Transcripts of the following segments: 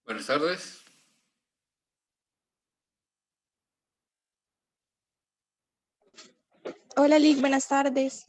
Buenas tardes. Hola, Lick, buenas tardes.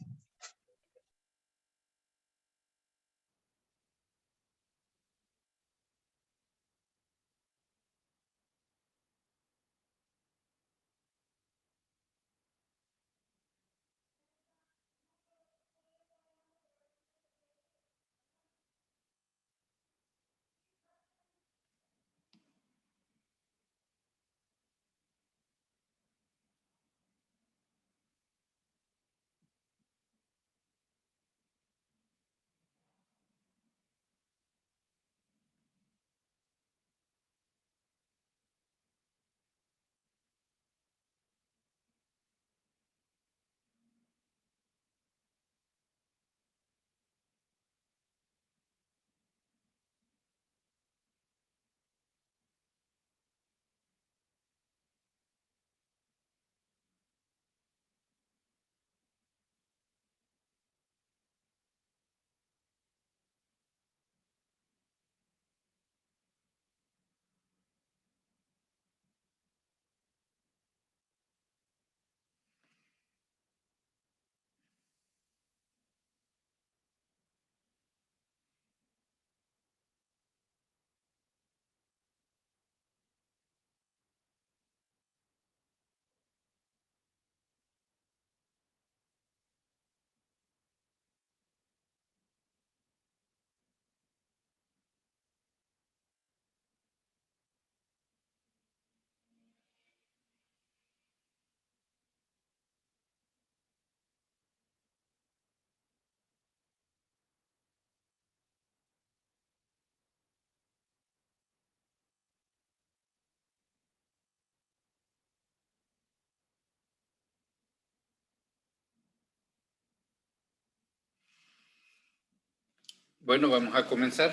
Bueno, vamos a comenzar.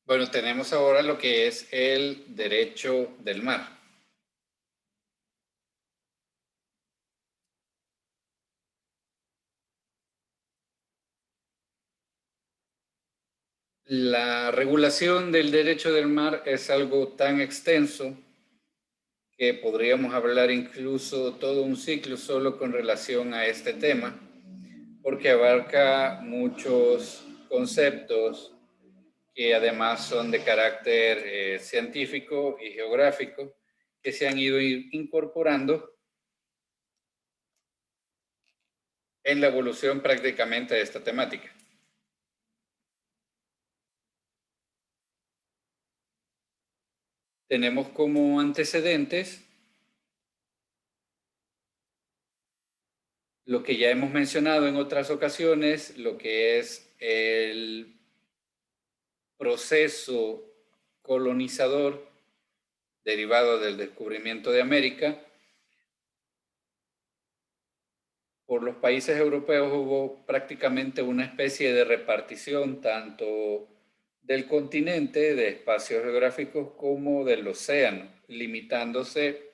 Bueno, tenemos ahora lo que es el derecho del mar. La regulación del derecho del mar es algo tan extenso que podríamos hablar incluso todo un ciclo solo con relación a este tema, porque abarca muchos conceptos que además son de carácter científico y geográfico, que se han ido incorporando en la evolución prácticamente de esta temática. Tenemos como antecedentes lo que ya hemos mencionado en otras ocasiones, lo que es el proceso colonizador derivado del descubrimiento de América. Por los países europeos hubo prácticamente una especie de repartición tanto del continente, de espacios geográficos, como del océano, limitándose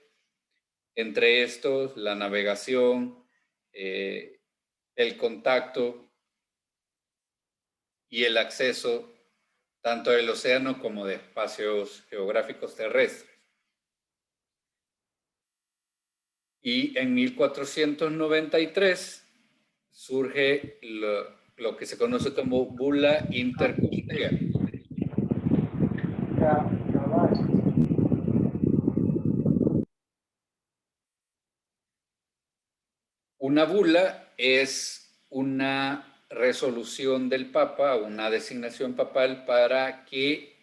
Entre estos, la navegación, el contacto y el acceso tanto del océano como de espacios geográficos terrestres. Y en 1493 surge lo que se conoce como Bula Intercostea. Una bula es una resolución del Papa, una designación papal para que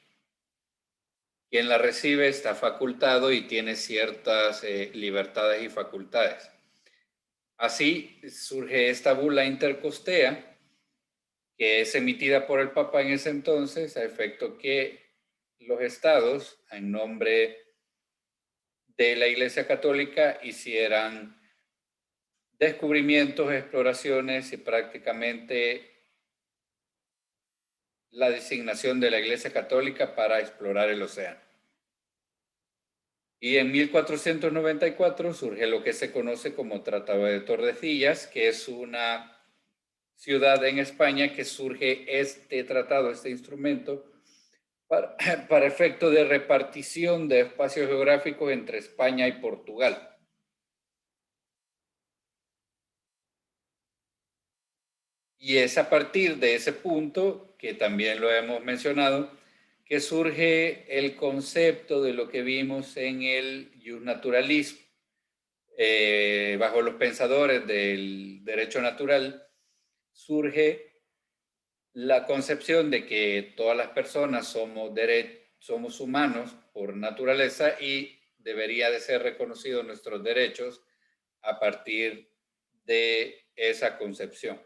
quien la recibe está facultado y tiene ciertas libertades y facultades. Así surge esta bula intercostea, que es emitida por el Papa en ese entonces, a efecto que los estados, en nombre de la Iglesia Católica, hicieran descubrimientos, exploraciones y prácticamente la designación de la Iglesia Católica para explorar el océano. Y en 1494 surge lo que se conoce como Tratado de Tordesillas, que es una ciudad en España que surge este tratado, este instrumento, para efecto de repartición de espacios geográficos entre España y Portugal. Y es a partir de ese punto, que también lo hemos mencionado, que surge el concepto de lo que vimos en el justnaturalismo, bajo los pensadores del derecho natural, surge la concepción de que todas las personas somos humanos por naturaleza y debería de ser reconocidos nuestros derechos a partir de esa concepción.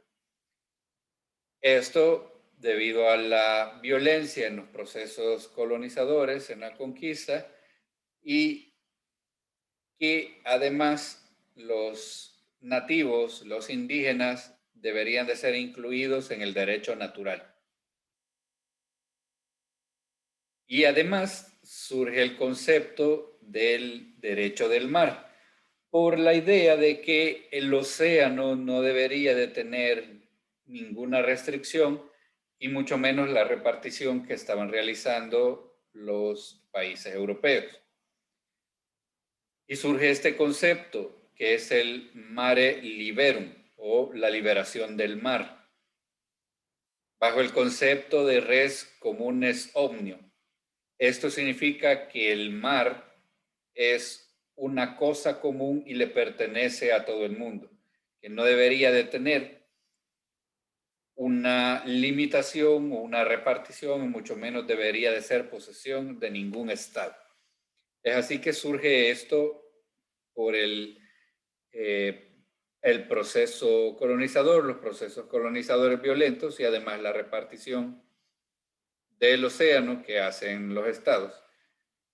Esto debido a la violencia en los procesos colonizadores, en la conquista, y que además los nativos, los indígenas, deberían de ser incluidos en el derecho natural. Y además surge el concepto del derecho del mar, por la idea de que el océano no debería de tener ninguna restricción y mucho menos la repartición que estaban realizando los países europeos. Y surge este concepto que es el mare liberum o la liberación del mar, bajo el concepto de res communes omnium. Esto significa que el mar es una cosa común y le pertenece a todo el mundo, que no debería de tener una limitación o una repartición, y mucho menos debería de ser posesión de ningún estado. Es así que surge esto por el proceso colonizador, los procesos colonizadores violentos y además la repartición del océano que hacen los estados.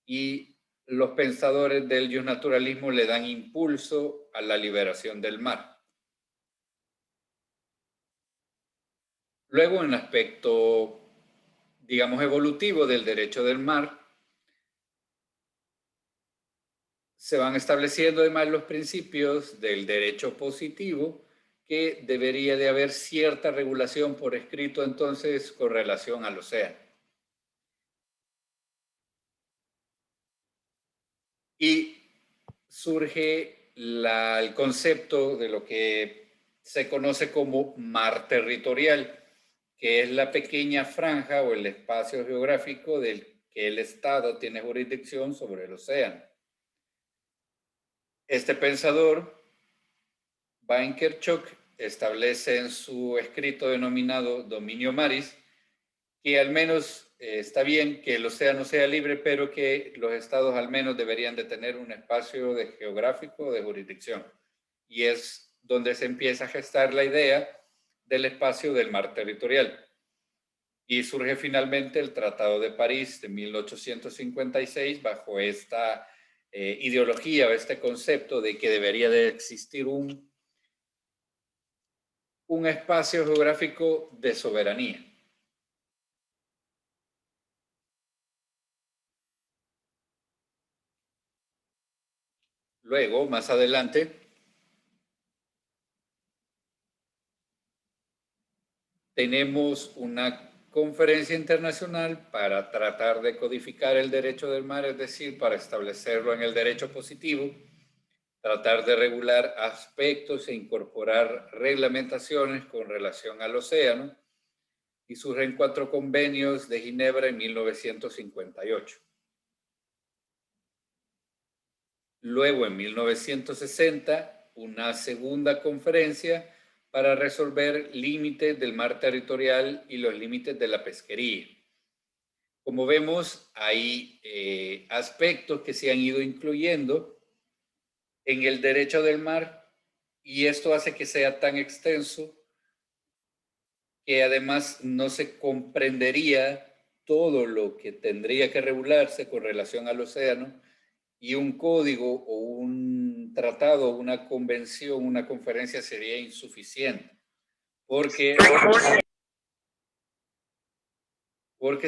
Y los pensadores del justnaturalismo le dan impulso a la liberación del mar. Luego, en el aspecto, digamos, evolutivo del derecho del mar, se van estableciendo además los principios del derecho positivo, que debería de haber cierta regulación por escrito entonces con relación al océano. Y surge el concepto de lo que se conoce como mar territorial, que es la pequeña franja o el espacio geográfico del que el Estado tiene jurisdicción sobre el océano. Este pensador, Vainquerchoc, establece en su escrito denominado Dominio Maris que al menos está bien que el océano sea libre, pero que los estados al menos deberían de tener un espacio geográfico de jurisdicción. Y es donde se empieza a gestar la idea del espacio del mar territorial. Y surge finalmente el Tratado de París de 1856 bajo esta ideología o este concepto de que debería de existir un espacio geográfico de soberanía. Luego, más adelante, tenemos una conferencia internacional para tratar de codificar el derecho del mar, es decir, para establecerlo en el derecho positivo, tratar de regular aspectos e incorporar reglamentaciones con relación al océano, y surgen 4 convenios de Ginebra en 1958. Luego, en 1960, una segunda conferencia para resolver límites del mar territorial y los límites de la pesquería. Como vemos, hay aspectos que se han ido incluyendo en el derecho del mar, y esto hace que sea tan extenso que además no se comprendería todo lo que tendría que regularse con relación al océano, y un código o un tratado, una convención, una conferencia sería insuficiente, porque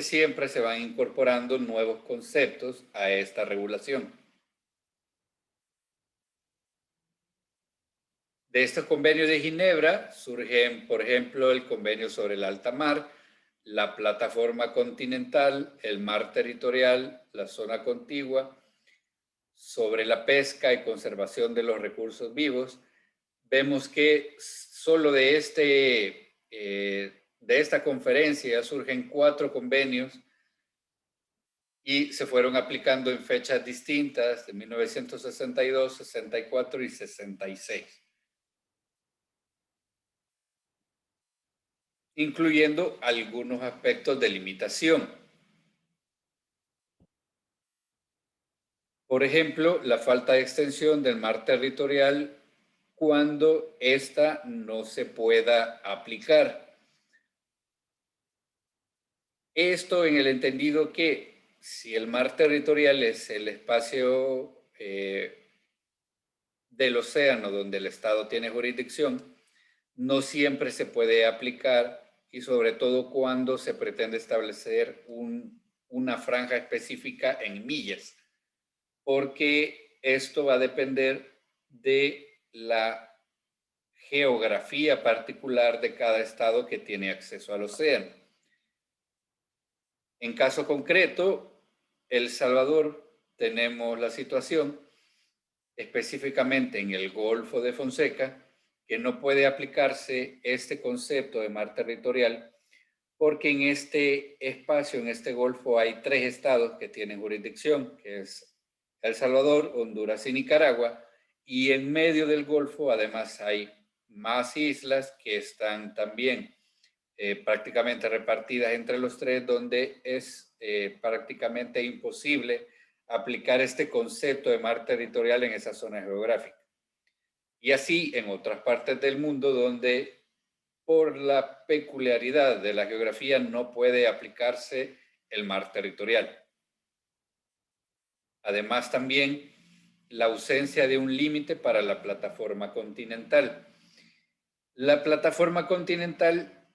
siempre se van incorporando nuevos conceptos a esta regulación. De estos convenios de Ginebra surgen, por ejemplo, el convenio sobre el alta mar, la plataforma continental, el mar territorial, la zona contigua, sobre la pesca y conservación de los recursos vivos. Vemos que solo de esta conferencia surgen 4 convenios y se fueron aplicando en fechas distintas de 1962, 64 y 66. Incluyendo algunos aspectos de limitación. Por ejemplo, la falta de extensión del mar territorial cuando ésta no se pueda aplicar. Esto en el entendido que si el mar territorial es el espacio del océano donde el Estado tiene jurisdicción, no siempre se puede aplicar, y sobre todo cuando se pretende establecer una franja específica en millas, porque esto va a depender de la geografía particular de cada estado que tiene acceso al océano. En caso concreto, El Salvador, tenemos la situación específicamente en el Golfo de Fonseca, que no puede aplicarse este concepto de mar territorial, porque en este espacio, en este golfo, hay 3 estados que tienen jurisdicción, que es El Salvador, Honduras y Nicaragua, y en medio del golfo además hay más islas que están también prácticamente repartidas entre los 3, donde es prácticamente imposible aplicar este concepto de mar territorial en esa zona geográfica. Y así en otras partes del mundo donde por la peculiaridad de la geografía no puede aplicarse el mar territorial. Además también la ausencia de un límite para la plataforma continental. La plataforma continental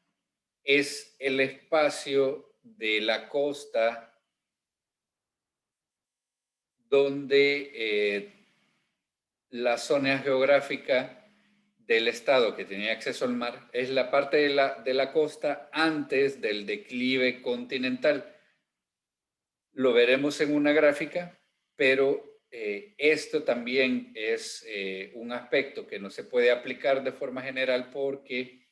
es el espacio de la costa donde la zona geográfica del estado que tenía acceso al mar es la parte de la costa antes del declive continental. Lo veremos en una gráfica, pero esto también es un aspecto que no se puede aplicar de forma general porque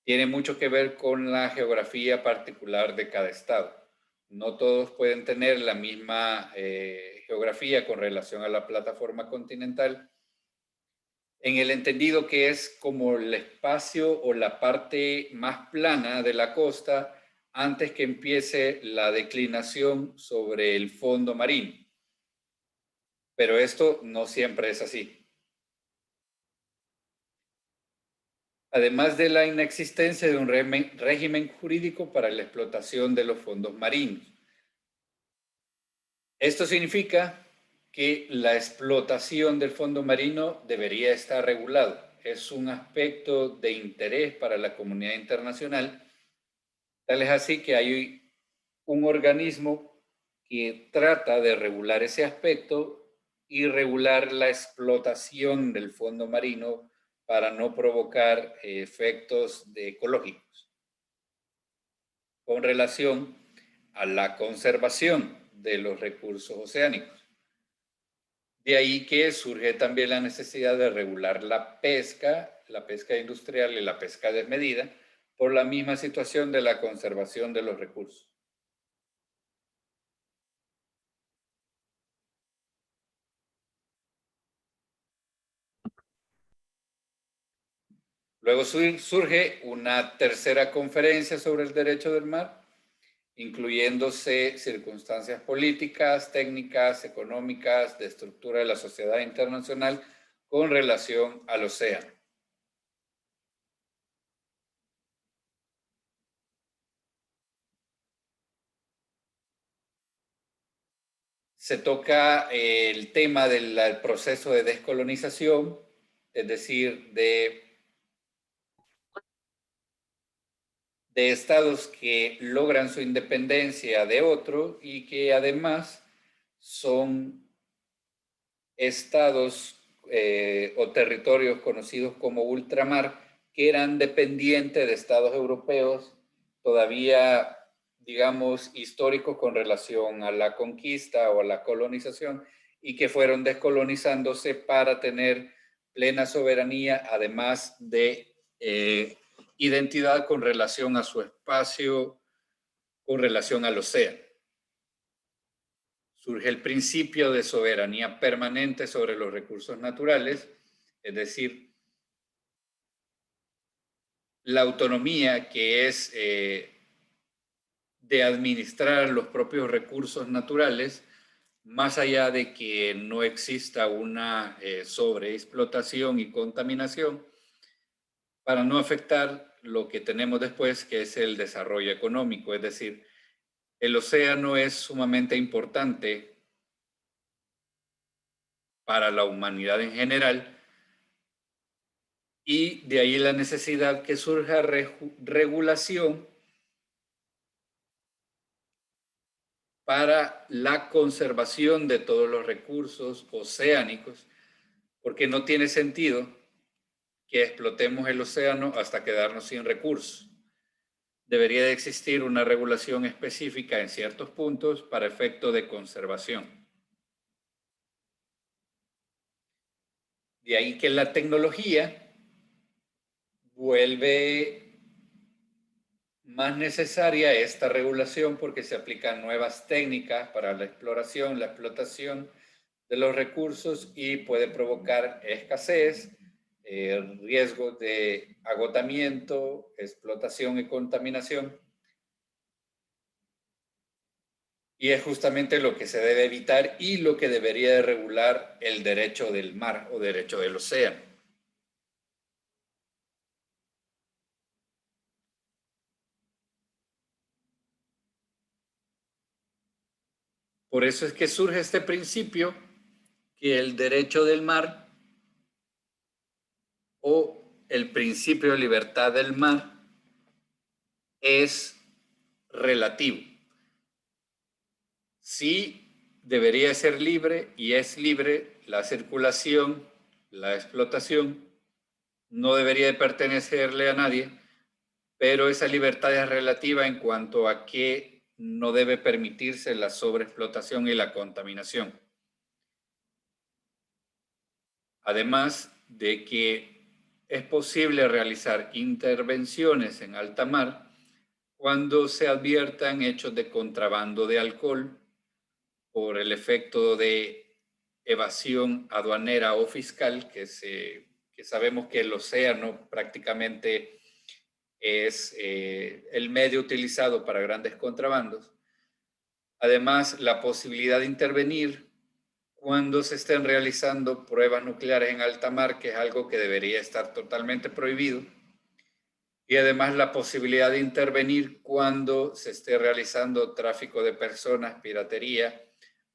tiene mucho que ver con la geografía particular de cada estado. No todos pueden tener la misma geografía con relación a la plataforma continental, en el entendido que es como el espacio o la parte más plana de la costa antes que empiece la declinación sobre el fondo marino. Pero esto no siempre es así. Además de la inexistencia de un régimen jurídico para la explotación de los fondos marinos. Esto significa que la explotación del fondo marino debería estar regulado. Es un aspecto de interés para la comunidad internacional. Tal es así que hay un organismo que trata de regular ese aspecto y regular la explotación del fondo marino para no provocar efectos ecológicos. Con relación a la conservación de los recursos oceánicos. De ahí que surge también la necesidad de regular la pesca industrial y la pesca desmedida, por la misma situación de la conservación de los recursos. Luego surge una tercera conferencia sobre el derecho del mar, incluyéndose circunstancias políticas, técnicas, económicas, de estructura de la sociedad internacional con relación al océano. Se toca el tema del proceso de descolonización, es decir, de estados que logran su independencia de otro y que además son estados o territorios conocidos como ultramar, que eran dependientes de estados europeos todavía, digamos, históricos con relación a la conquista o a la colonización, y que fueron descolonizándose para tener plena soberanía, además de identidad con relación a su espacio, con relación al océano. Surge el principio de soberanía permanente sobre los recursos naturales, es decir, la autonomía que es de administrar los propios recursos naturales, más allá de que no exista una sobreexplotación y contaminación, para no afectar lo que tenemos después, que es el desarrollo económico. Es decir, el océano es sumamente importante para la humanidad en general, y de ahí la necesidad que surja regulación para la conservación de todos los recursos oceánicos, porque no tiene sentido que explotemos el océano hasta quedarnos sin recursos. Debería de existir una regulación específica en ciertos puntos para efecto de conservación. De ahí que la tecnología vuelve más necesaria esta regulación, porque se aplican nuevas técnicas para la exploración, la explotación de los recursos, y puede provocar escasez, riesgos de agotamiento, explotación y contaminación. Y es justamente lo que se debe evitar y lo que debería de regular el derecho del mar o derecho del océano. Por eso es que surge este principio, que el derecho del mar o el principio de libertad del mar es relativo. Sí, debería ser libre y es libre la circulación, la explotación, no debería de pertenecerle a nadie, pero esa libertad es relativa en cuanto a que no debe permitirse la sobreexplotación y la contaminación. Además de que es posible realizar intervenciones en alta mar cuando se adviertan hechos de contrabando de alcohol por el efecto de evasión aduanera o fiscal, que sabemos que el océano prácticamente es el medio utilizado para grandes contrabandos. Además, la posibilidad de intervenir cuando se estén realizando pruebas nucleares en alta mar, que es algo que debería estar totalmente prohibido. Y además la posibilidad de intervenir cuando se esté realizando tráfico de personas, piratería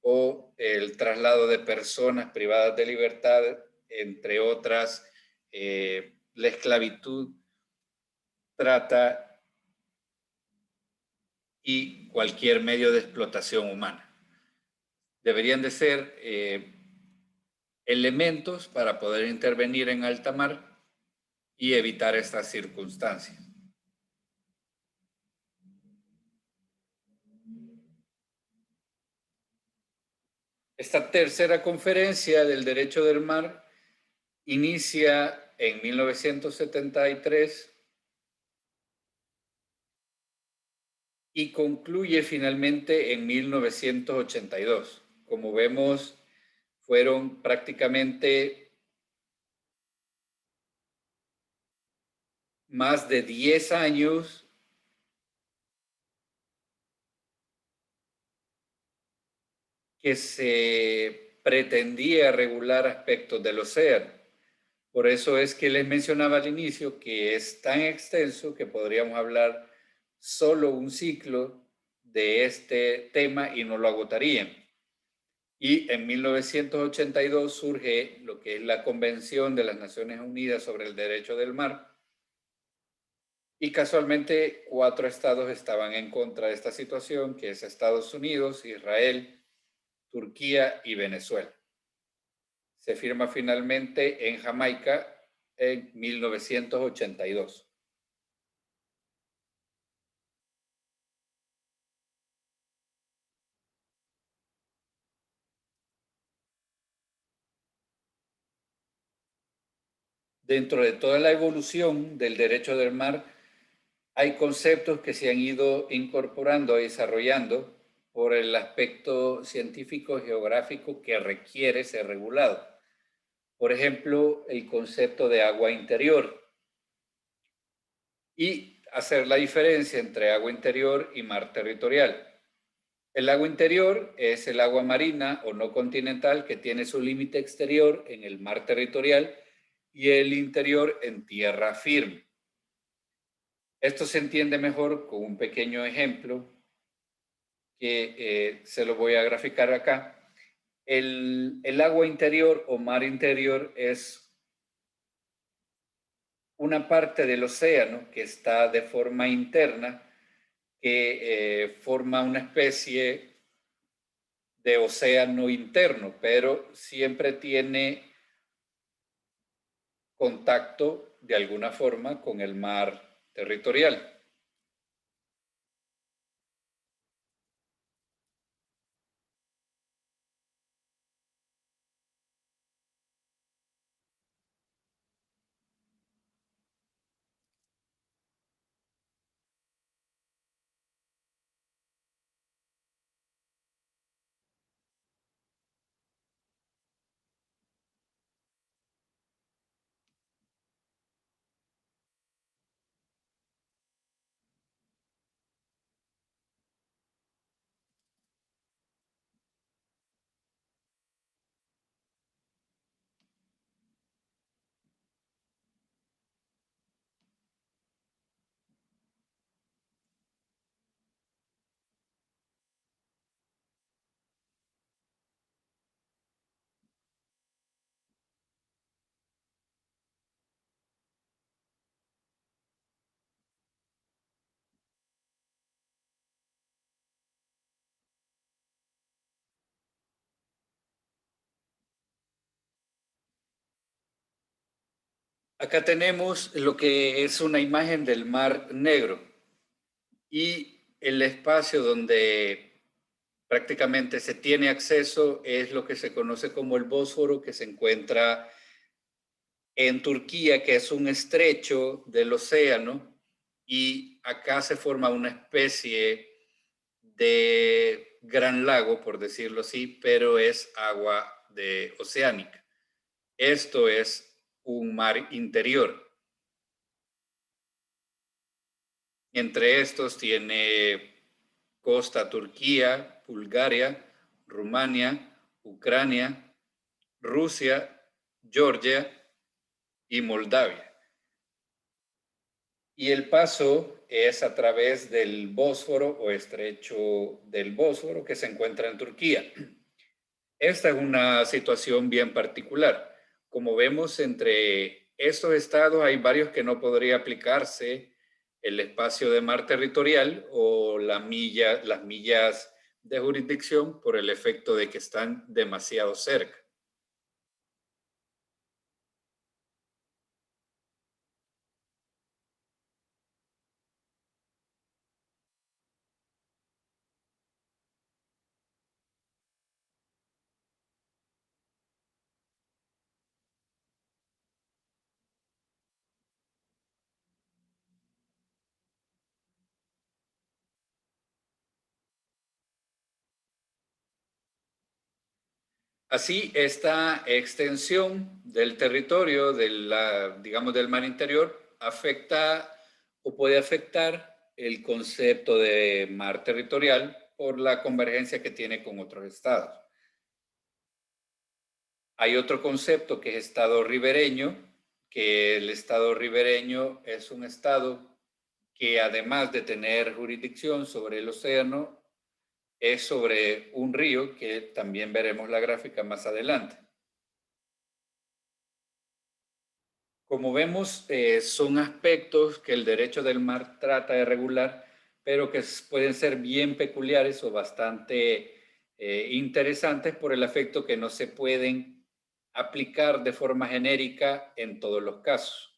o el traslado de personas privadas de libertad, entre otras, la esclavitud, trata y cualquier medio de explotación humana. Deberían de ser elementos para poder intervenir en alta mar y evitar estas circunstancias. Esta tercera conferencia del derecho del mar inicia en 1973 y concluye finalmente en 1982. Como vemos, fueron prácticamente más de 10 años que se pretendía regular aspectos del océano. Por eso es que les mencionaba al inicio que es tan extenso que podríamos hablar solo un ciclo de este tema y no lo agotarían. Y en 1982 surge lo que es la Convención de las Naciones Unidas sobre el Derecho del Mar. Y casualmente 4 estados estaban en contra de esta situación, que es Estados Unidos, Israel, Turquía y Venezuela. Se firma finalmente en Jamaica en 1982. Dentro de toda la evolución del derecho del mar, hay conceptos que se han ido incorporando y desarrollando por el aspecto científico geográfico que requiere ser regulado. Por ejemplo, el concepto de agua interior y hacer la diferencia entre agua interior y mar territorial. El agua interior es el agua marina o no continental que tiene su límite exterior en el mar territorial y el interior en tierra firme. Esto se entiende mejor con un pequeño ejemplo que se lo voy a graficar acá. El agua interior o mar interior es una parte del océano que está de forma interna, que forma una especie de océano interno, pero siempre tiene contacto de alguna forma con el mar territorial. Acá tenemos lo que es una imagen del Mar Negro y el espacio donde prácticamente se tiene acceso es lo que se conoce como el Bósforo, que se encuentra en Turquía, que es un estrecho del océano, y acá se forma una especie de gran lago, por decirlo así, pero es agua de oceánica. Esto es un mar interior. Entre estos tiene costa Turquía, Bulgaria, Rumania, Ucrania, Rusia, Georgia y Moldavia. Y el paso es a través del Bósforo o estrecho del Bósforo que se encuentra en Turquía. Esta es una situación bien particular. Como vemos, entre estos estados hay varios que no podría aplicarse el espacio de mar territorial o las millas de jurisdicción por el efecto de que están demasiado cerca. Así, esta extensión del territorio digamos, del mar interior afecta o puede afectar el concepto de mar territorial por la convergencia que tiene con otros estados. Hay otro concepto que es estado ribereño, que el estado ribereño es un estado que además de tener jurisdicción sobre el océano, es sobre un río, que también veremos la gráfica más adelante. Como vemos, son aspectos que el derecho del mar trata de regular, pero que pueden ser bien peculiares o bastante interesantes por el efecto que no se pueden aplicar de forma genérica en todos los casos.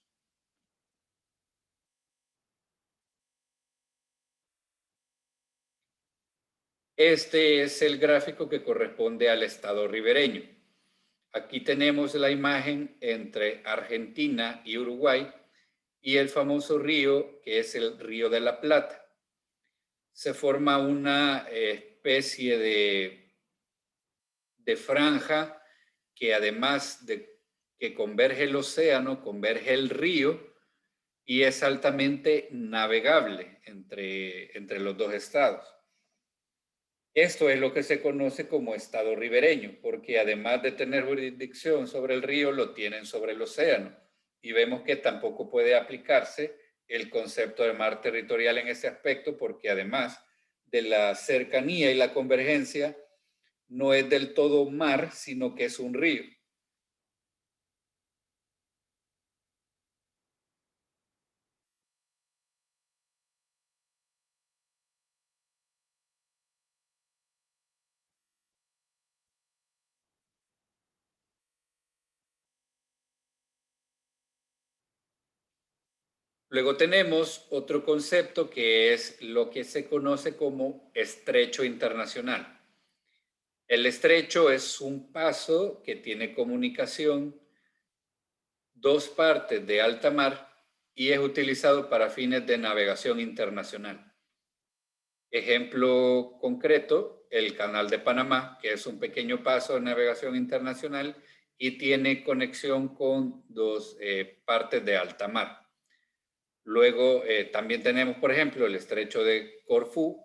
Este es el gráfico que corresponde al estado ribereño. Aquí tenemos la imagen entre Argentina y Uruguay y el famoso río, que es el Río de la Plata. Se forma una especie de franja que además de que converge el océano, converge el río y es altamente navegable entre los dos estados. Esto es lo que se conoce como estado ribereño, porque además de tener jurisdicción sobre el río, lo tienen sobre el océano. Y vemos que tampoco puede aplicarse el concepto de mar territorial en ese aspecto, porque además de la cercanía y la convergencia, no es del todo mar, sino que es un río. Luego tenemos otro concepto que es lo que se conoce como estrecho internacional. El estrecho es un paso que tiene comunicación dos partes de alta mar y es utilizado para fines de navegación internacional. Ejemplo concreto, el Canal de Panamá, que es un pequeño paso de navegación internacional y tiene conexión con dos partes de alta mar. Luego también tenemos, por ejemplo, el estrecho de Corfú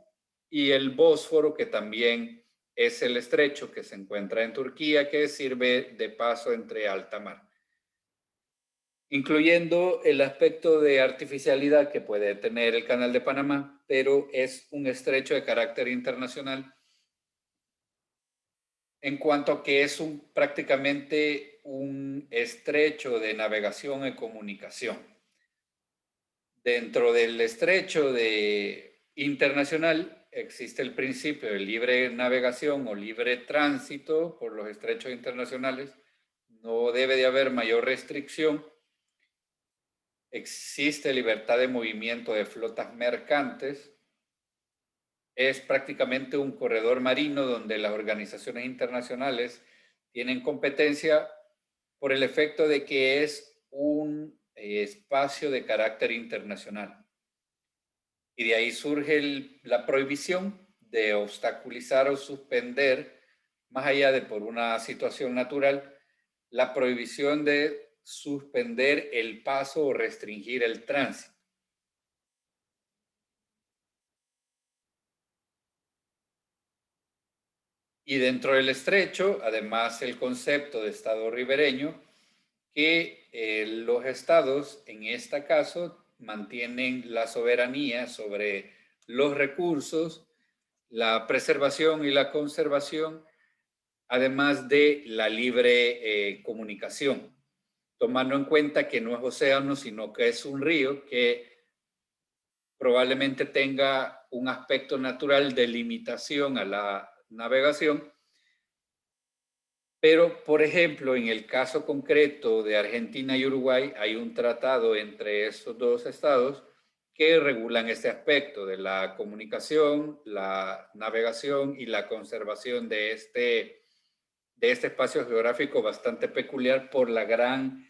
y el Bósforo, que también es el estrecho que se encuentra en Turquía, que sirve de paso entre alta mar, incluyendo el aspecto de artificialidad que puede tener el Canal de Panamá, pero es un estrecho de carácter internacional en cuanto a que es prácticamente un estrecho de navegación y comunicación. Dentro del estrecho internacional existe el principio de libre navegación o libre tránsito por los estrechos internacionales. No debe de haber mayor restricción. Existe libertad de movimiento de flotas mercantes. Es prácticamente un corredor marino donde las organizaciones internacionales tienen competencia por el efecto de que es un espacio de carácter internacional. Y de ahí surge la prohibición de obstaculizar o suspender, más allá de por una situación natural, la prohibición de suspender el paso o restringir el tránsito. Y dentro del estrecho, además, el concepto de estado ribereño, que los estados, en este caso, mantienen la soberanía sobre los recursos, la preservación y la conservación, además de la libre comunicación, tomando en cuenta que no es océano, sino que es un río que probablemente tenga un aspecto natural de limitación a la navegación. Pero, por ejemplo, en el caso concreto de Argentina y Uruguay, hay un tratado entre estos dos estados que regulan este aspecto de la comunicación, la navegación y la conservación de este espacio geográfico bastante peculiar por la gran,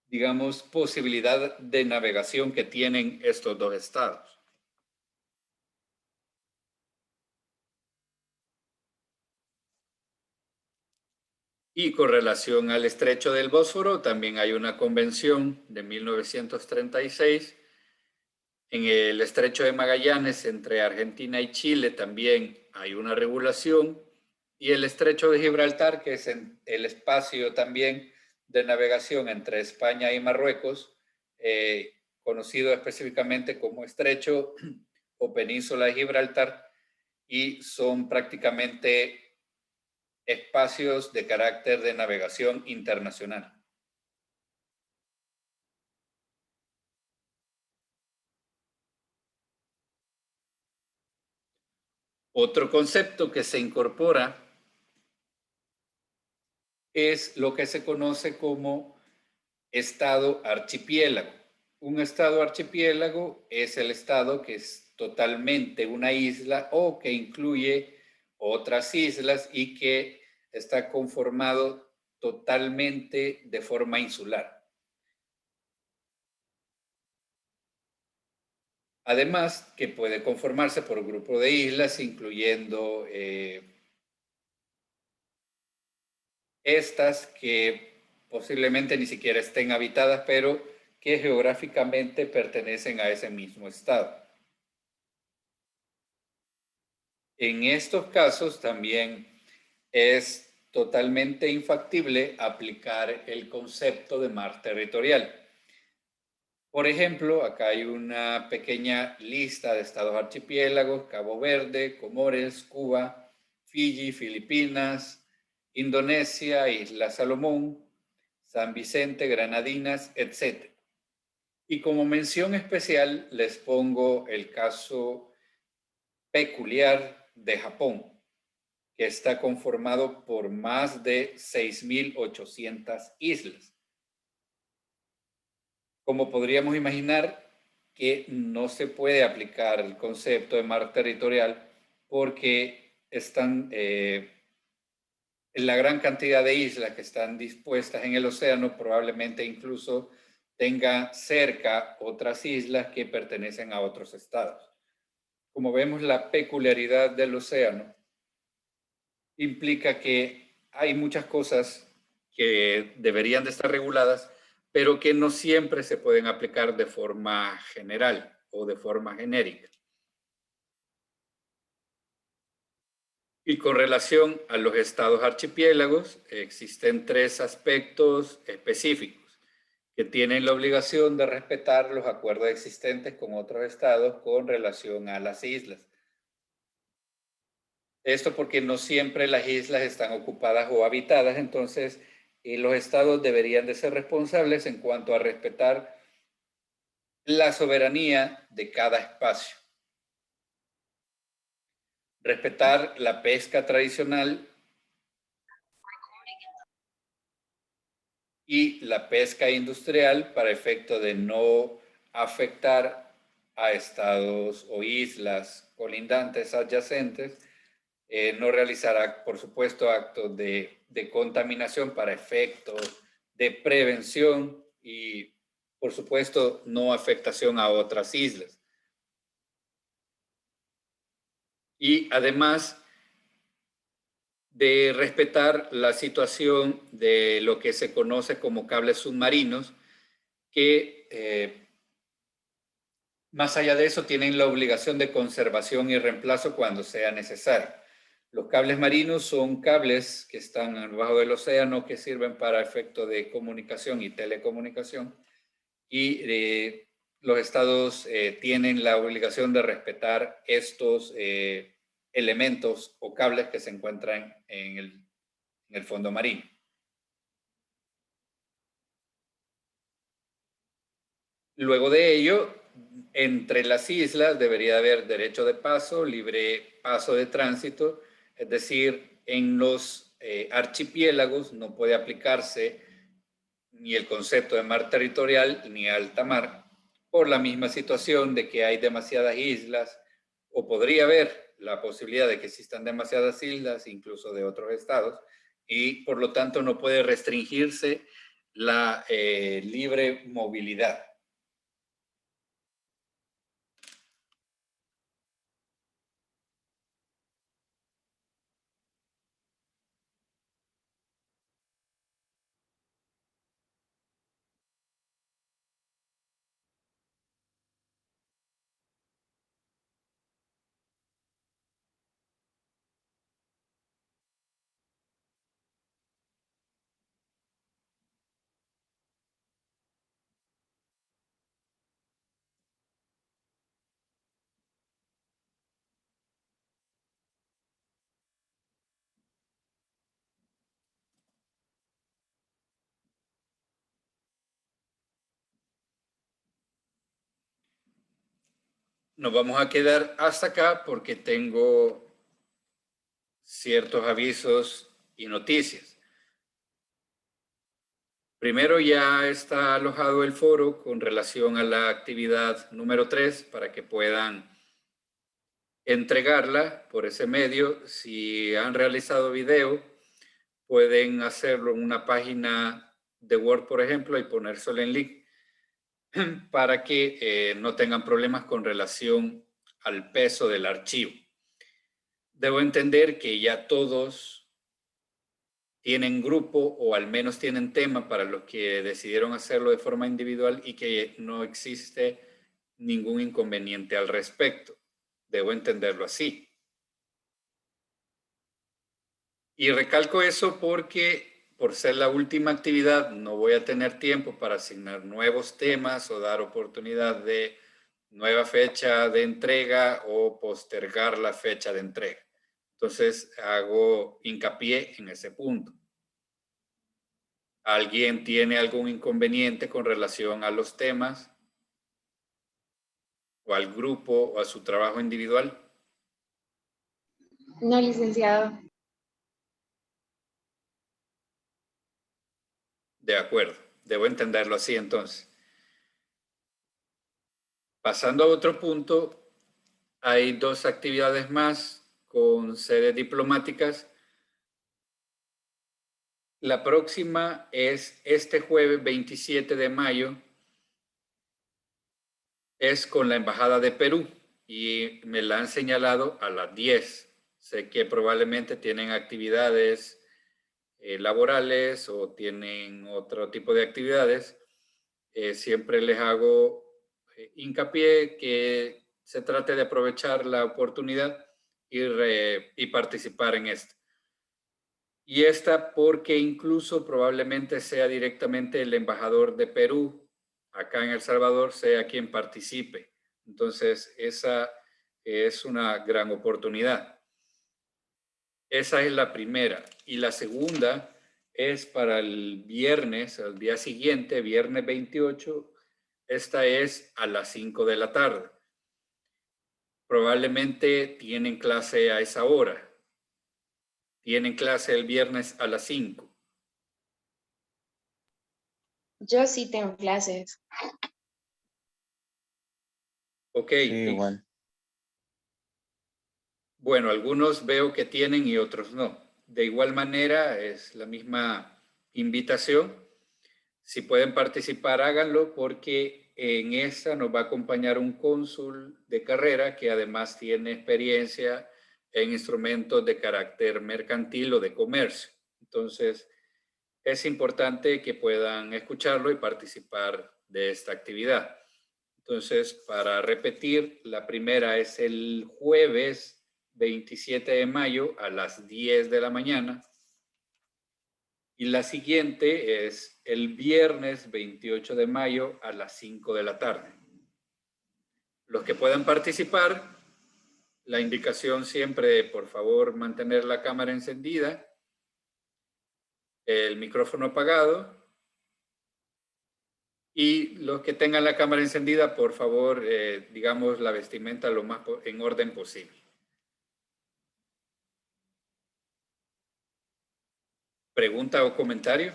digamos, posibilidad de navegación que tienen estos dos estados. Y con relación al estrecho del Bósforo, también hay una convención de 1936. En el estrecho de Magallanes, entre Argentina y Chile, también hay una regulación. Y el estrecho de Gibraltar, que es el espacio también de navegación entre España y Marruecos, conocido específicamente como estrecho o península de Gibraltar, y son prácticamente espacios de carácter de navegación internacional. Otro concepto que se incorpora es lo que se conoce como estado archipiélago. Un estado archipiélago es el estado que es totalmente una isla o que incluye otras islas y que está conformado totalmente de forma insular. Además, que puede conformarse por un grupo de islas, incluyendo estas que posiblemente ni siquiera estén habitadas, pero que geográficamente pertenecen a ese mismo estado. En estos casos también es totalmente infactible aplicar el concepto de mar territorial. Por ejemplo, acá hay una pequeña lista de estados archipiélagos: Cabo Verde, Comores, Cuba, Fiji, Filipinas, Indonesia, Isla Salomón, San Vicente, Granadinas, etc. Y como mención especial les pongo el caso peculiar de Japón, que está conformado por más de 6.800 islas. Como podríamos imaginar, que no se puede aplicar el concepto de mar territorial porque están la gran cantidad de islas que están dispuestas en el océano, probablemente incluso tenga cerca otras islas que pertenecen a otros estados. Como vemos, la peculiaridad del océano implica que hay muchas cosas que deberían de estar reguladas, pero que no siempre se pueden aplicar de forma general o de forma genérica. Y con relación a los estados archipiélagos, existen tres aspectos específicos que tienen la obligación de respetar los acuerdos existentes con otros estados con relación a las islas. Esto porque no siempre las islas están ocupadas o habitadas, entonces los estados deberían de ser responsables en cuanto a respetar la soberanía de cada espacio. Respetar la pesca tradicional y la pesca industrial para efecto de no afectar a estados o islas colindantes adyacentes. No realizará, por supuesto, actos de contaminación para efectos de prevención y, por supuesto, no afectación a otras islas. Y además de respetar la situación de lo que se conoce como cables submarinos, que más allá de eso tienen la obligación de conservación y reemplazo cuando sea necesario. Los cables marinos son cables que están debajo del océano que sirven para efecto de comunicación y telecomunicación, y los estados tienen la obligación de respetar estos elementos o cables que se encuentran en el fondo marino. Luego de ello, entre las islas debería haber derecho de paso, libre paso de tránsito, es decir, en los archipiélagos no puede aplicarse ni el concepto de mar territorial ni alta mar, por la misma situación de que hay demasiadas islas, o podría haber la posibilidad de que existan demasiadas islas, incluso de otros estados, y por lo tanto no puede restringirse la libre movilidad. nos vamos a quedar hasta acá porque tengo ciertos avisos y noticias. Primero, ya está alojado el foro con relación a la actividad número 3 para que puedan entregarla por ese medio. Si han realizado video, pueden hacerlo en una página de Word, por ejemplo, y ponérselo en link para que no tengan problemas con relación al peso del archivo. Debo entender que ya todos tienen grupo o al menos tienen tema para los que decidieron hacerlo de forma individual y que no existe ningún inconveniente al respecto. Debo entenderlo así. Y recalco eso porque por ser la última actividad no voy a tener tiempo para asignar nuevos temas o dar oportunidad de nueva fecha de entrega o postergar la fecha de entrega. Entonces hago hincapié en ese punto. ¿Alguien tiene algún inconveniente con relación a los temas o al grupo o a su trabajo individual? No, licenciado. De acuerdo, debo entenderlo así entonces. Pasando a otro punto, hay dos actividades más con sedes diplomáticas. La próxima es este jueves 27 de mayo. Es con la Embajada de Perú y me la han señalado a las 10. Sé que probablemente tienen actividades laborales o tienen otro tipo de actividades. Siempre les hago hincapié que se trate de aprovechar la oportunidad y participar en esto. Y esta porque incluso probablemente sea directamente el embajador de Perú acá en El Salvador sea quien participe. Entonces, esa es una gran oportunidad. Esa es la primera. Y la segunda es para el viernes, el día siguiente, viernes 28. Esta es a las 5 de la tarde. Probablemente tienen clase a esa hora. Tienen clase el viernes a las 5. Yo sí tengo clases. Ok. Sí, igual. Bueno, algunos veo que tienen y otros no. De igual manera, es la misma invitación. Si pueden participar, háganlo porque en esta nos va a acompañar un cónsul de carrera que además tiene experiencia en instrumentos de carácter mercantil o de comercio. Entonces, es importante que puedan escucharlo y participar de esta actividad. Entonces, para repetir, la primera es el jueves 27 de mayo a las 10 de la mañana. Y la siguiente es el viernes 28 de mayo a las 5 de la tarde. Los que puedan participar, la indicación siempre, por favor, mantener la cámara encendida, el micrófono apagado. Y los que tengan la cámara encendida, por favor, digamos la vestimenta lo más en orden posible. ¿Pregunta o comentario?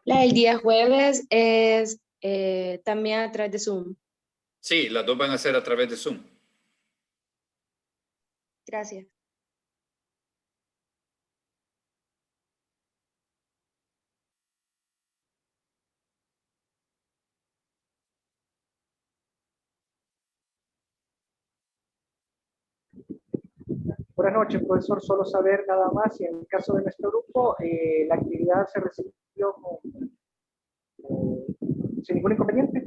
La del día jueves es también a través de Zoom. Sí, las dos van a ser a través de Zoom. Gracias. Buenas noches, profesor. Solo saber nada más si en el caso de nuestro grupo la actividad se recibió sin ningún inconveniente.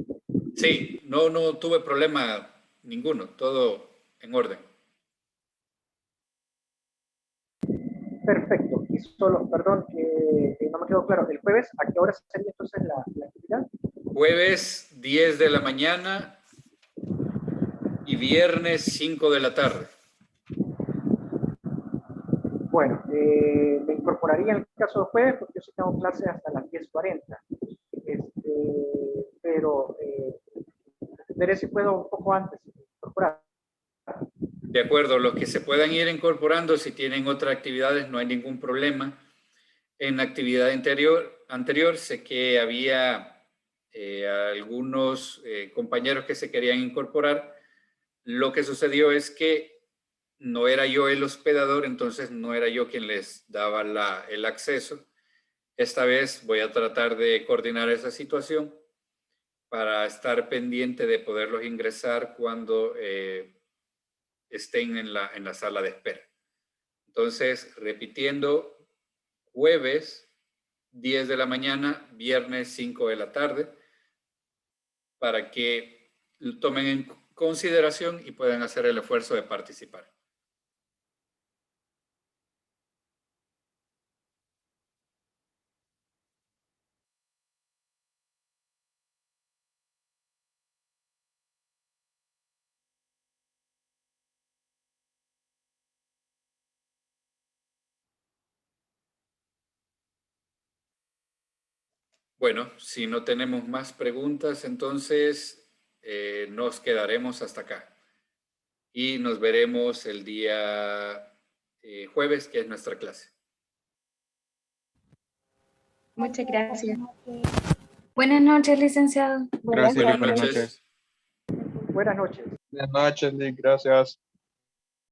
Sí, no tuve problema ninguno, todo en orden. Perfecto. Y solo, perdón, no me quedó claro. ¿El jueves a qué hora sería entonces la actividad? Jueves 10 de la mañana y viernes 5 de la tarde. Bueno, me incorporaría en el caso de jueves porque yo sí tengo clase hasta las 10:40. Pero veré si puedo un poco antes incorporar. De acuerdo, los que se puedan ir incorporando, si tienen otras actividades, no hay ningún problema. En la actividad anterior sé que había algunos compañeros que se querían incorporar. Lo que sucedió es que no era yo el hospedador, entonces no era yo quien les daba el acceso. Esta vez voy a tratar de coordinar esa situación para estar pendiente de poderlos ingresar cuando estén en la sala de espera. Entonces, repitiendo, jueves 10 de la mañana, viernes 5 de la tarde, para que lo tomen en consideración y puedan hacer el esfuerzo de participar. Bueno, si no tenemos más preguntas, entonces nos quedaremos hasta acá. Y nos veremos el día jueves, que es nuestra clase. Muchas gracias. Buenas noches, licenciado. Gracias, Buenas buenas noches. noches. Buenas noches. Buenas noches, Nick. Gracias.